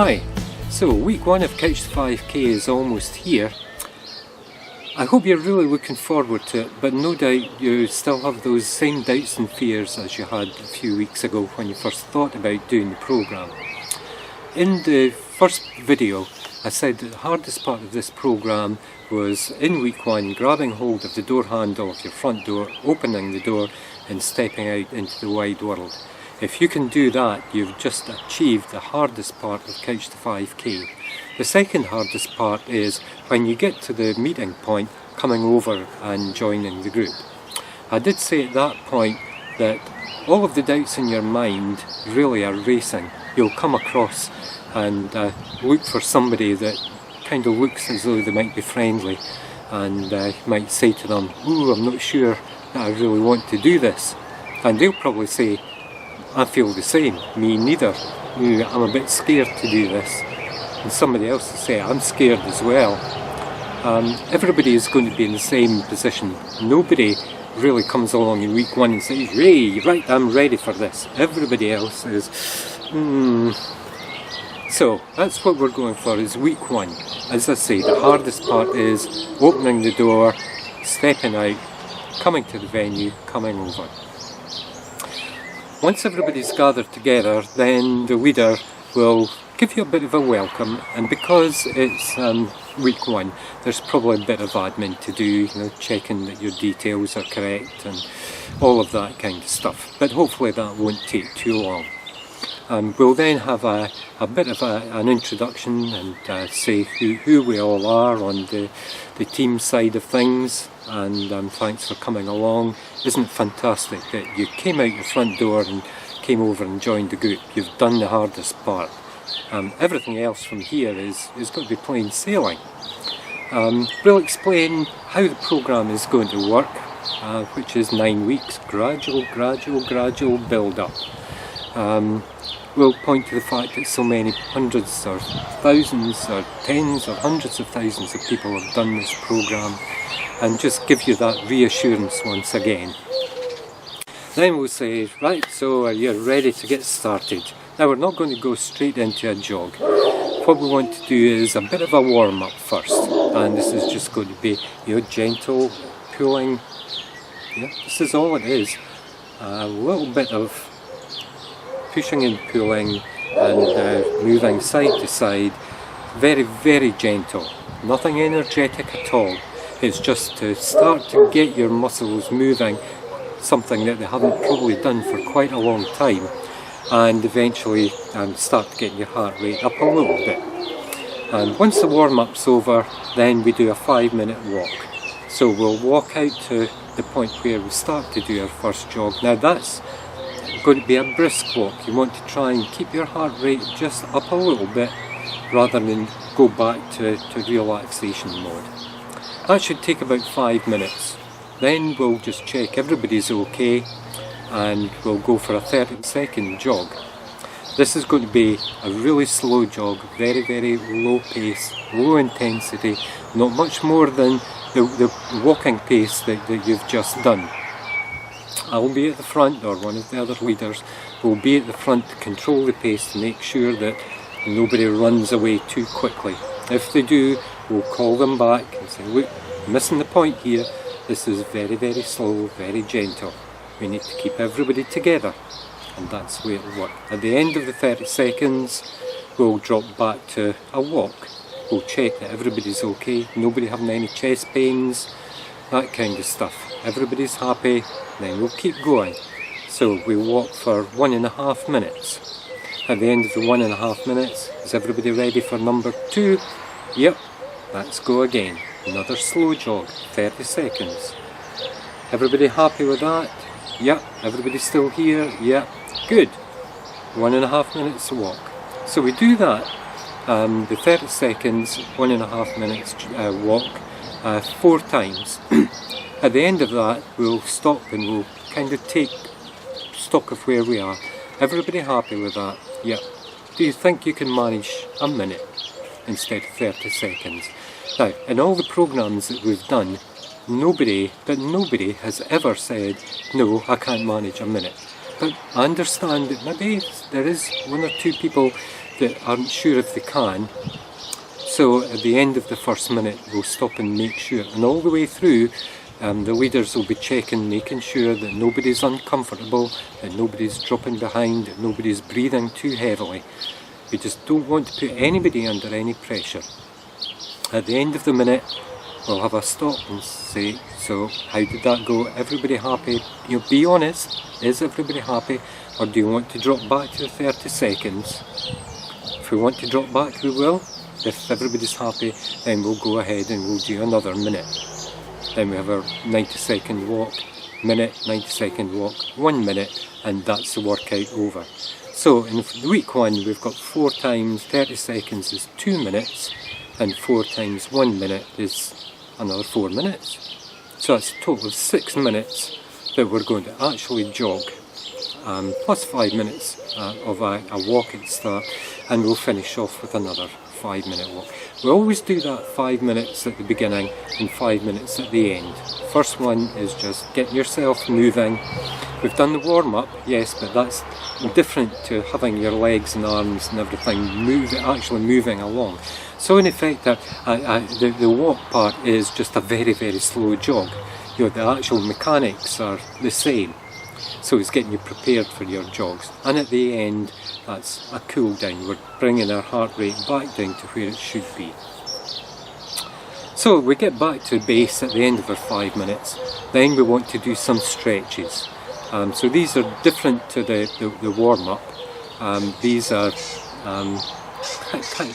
Hi, so week 1 of Couch to 5k is almost here. I hope you're really looking forward to it, but no doubt you still have those same doubts and fears as you had a few weeks ago when you first thought about doing the programme. In the first video I said that the hardest part of this programme was in week 1 grabbing hold of the door handle of your front door, opening the door and stepping out into the wide world. If you can do that, you've just achieved the hardest part of Couch to 5k. The second hardest part is when you get to the meeting point, coming over and joining the group. I did say at that point that all of the doubts in your mind really are racing. You'll come across and look for somebody that kind of looks as though they might be friendly, and you might say to them, "Ooh, I'm not sure that I really want to do this." And they'll probably say, "I feel the same, me neither, I'm a bit scared to do this." And somebody else will say, "I'm scared as well." Everybody is going to be in the same position. Nobody really comes along in week 1 and says, "Hey, right, I'm ready for this." Everybody else is, So that's what we're going for, is week 1. As I say, the hardest part is opening the door, stepping out, coming to the venue, coming over. Once everybody's gathered together, then the leader will give you a bit of a welcome, and because it's week 1, there's probably a bit of admin to do, checking that your details are correct and all of that kind of stuff, but hopefully that won't take too long. We'll then have a bit of an introduction and say who we all are on the team side of things, and thanks for coming along. Isn't it fantastic that you came out your front door and came over and joined the group? You've done the hardest part. Everything else from here is going to be plain sailing. We'll explain how the programme is going to work, which is 9 weeks, gradual build up. We'll point to the fact that so many hundreds or thousands or tens or hundreds of thousands of people have done this programme, and just give you that reassurance once again. Then we'll say, right, so are you ready to get started? Now we're not going to go straight into a jog. What we want to do is a bit of a warm-up first, and this is just going to be gentle pulling. This is all it is. A little bit of pushing and pulling and moving side to side, very gentle, nothing energetic at all. It's just to start to get your muscles moving, something that they haven't probably done for quite a long time, and eventually start getting your heart rate up a little bit. And once the warm-up's over, then we do a 5-minute walk. So we'll walk out to the point where we start to do our first jog. Now that's going to be a brisk walk. You want to try and keep your heart rate just up a little bit rather than go back to relaxation mode. That should take about 5 minutes. Then we'll just check everybody's okay, and we'll go for a 30-second jog. This is going to be a really slow jog, very low pace, low intensity, not much more than the walking pace that you've just done. I'll be at the front, or one of the other leaders will be at the front to control the pace, to make sure that nobody runs away too quickly. If they do, we'll call them back and say, "Look, you're missing the point here. This is very slow, very gentle. We need to keep everybody together." And that's the way it'll work. At the end of the 30 seconds, we'll drop back to a walk. We'll check that everybody's okay, nobody having any chest pains, that kind of stuff. Everybody's happy, then we'll keep going. So we walk for 1.5 minutes. At the end of the 1.5 minutes, is everybody ready for number 2? Yep, let's go again. Another slow jog, 30 seconds. Everybody happy with that? Yep. Everybody still here? Yep. Good. 1.5 minutes to walk. So we do that, the 30 seconds, 1.5 minutes walk, 4 times. At the end of that, we'll stop and we'll kind of take stock of where we are. Everybody happy with that? Yep. Do you think you can manage a minute instead of 30 seconds? Now, in all the programmes that we've done, nobody has ever said, "No, I can't manage a minute." But I understand that maybe there is 1 or 2 people that aren't sure if they can. So at the end of the first minute we'll stop and make sure, and all the way through the leaders will be checking, making sure that nobody's uncomfortable, that nobody's dropping behind, that nobody's breathing too heavily. We just don't want to put anybody under any pressure. At the end of the minute we'll have a stop and say, so how did that go? Everybody happy? You know, be honest, is everybody happy? Or do you want to drop back to the 30 seconds? If we want to drop back we will. If everybody's happy, then we'll go ahead and we'll do another minute. Then we have our 90-second walk, minute, 90-second walk, 1 minute, and that's the workout over. So in week 1 we've got 4 times 30 seconds is 2 minutes, and 4 times 1 minute is another 4 minutes. So that's a total of 6 minutes that we're going to actually jog, plus 5 minutes of a walk at the start, and we'll finish off with another 5-minute walk. We always do that 5 minutes at the beginning and 5 minutes at the end. First one is just getting yourself moving. We've done the warm-up, yes, but that's different to having your legs and arms and everything actually moving along. So in effect, the walk part is just a very, very slow jog. You know, the actual mechanics are the same. So it's getting you prepared for your jogs. And at the end, that's a cool down. We're bringing our heart rate back down to where it should be. So we get back to base at the end of our 5 minutes. Then we want to do some stretches. So these are different to the warm-up. These are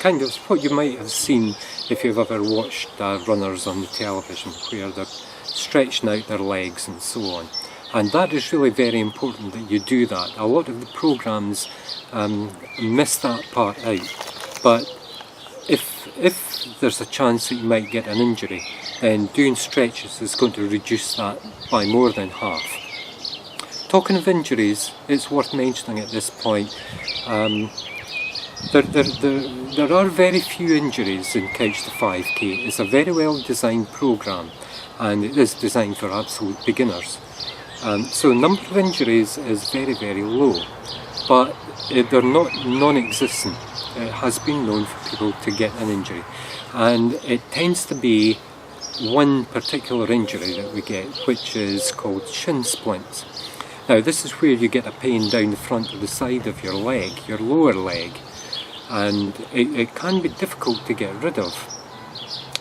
kind of what you might have seen if you've ever watched runners on the television, where they're stretching out their legs and so on. And that is really very important that you do that. A lot of the programs miss that part out. But if there's a chance that you might get an injury, then doing stretches is going to reduce that by more than half. Talking of injuries, it's worth mentioning at this point, there are very few injuries in Couch to 5K. It's a very well designed program, and it is designed for absolute beginners. So the number of injuries is very, very low, but they're not non-existent. It has been known for people to get an injury, and it tends to be one particular injury that we get, which is called shin splints. Now this is where you get a pain down the front of the side of your leg, your lower leg, and it can be difficult to get rid of.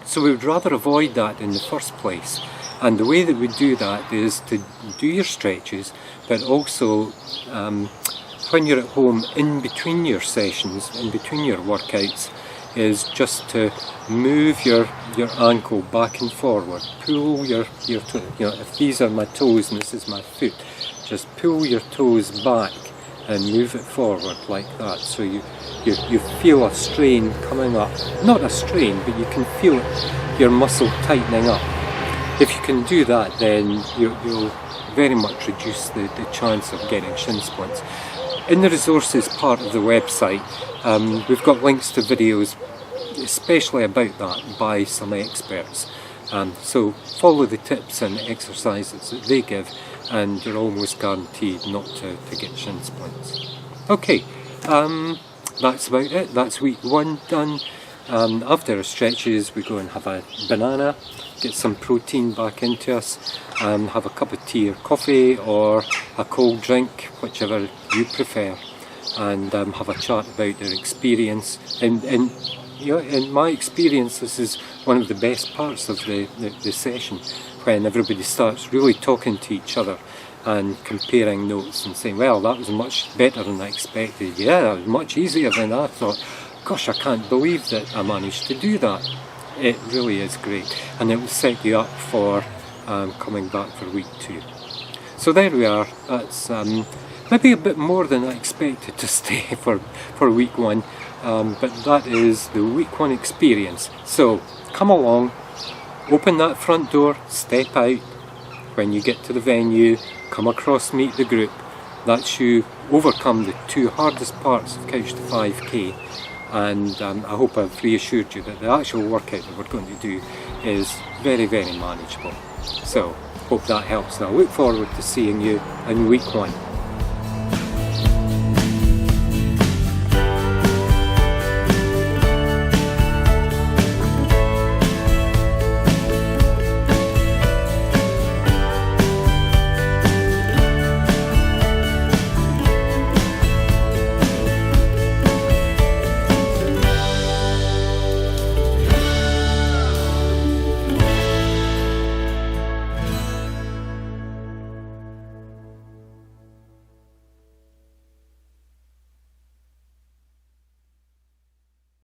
So we would rather avoid that in the first place. And the way that we do that is to do your stretches, but also when you're at home in between your sessions, in between your workouts, is just to move your ankle back and forward. Pull your toe, you know, if these are my toes and this is my foot, just pull your toes back and move it forward like that. So you feel a strain coming up. Not a strain, but you can feel your muscle tightening up. If you can do that, then you'll very much reduce the chance of getting shin splints. In the resources part of the website, we've got links to videos especially about that by some experts. So follow the tips and exercises that they give, and you're almost guaranteed not to get shin splints. Okay, that's about it. That's week 1 done. After our stretches, we go and have a banana, get some protein back into us, have a cup of tea or coffee or a cold drink, whichever you prefer, and have a chat about their experience. And you know, in my experience, this is one of the best parts of the session, when everybody starts really talking to each other and comparing notes and saying, well, that was much better than I expected. Yeah, that was much easier than I thought. Gosh, I can't believe that I managed to do that. It really is great, and it will set you up for coming back for week 2. So there we are. That's maybe a bit more than I expected to stay for week 1, but that is the week 1 experience. So come along, open that front door, step out. When you get to the venue, come across, meet the group. That's you overcome the 2 hardest parts of Couch to 5K. And I hope I've reassured you that the actual workout that we're going to do is very, very manageable. So, hope that helps, and I look forward to seeing you in week 1.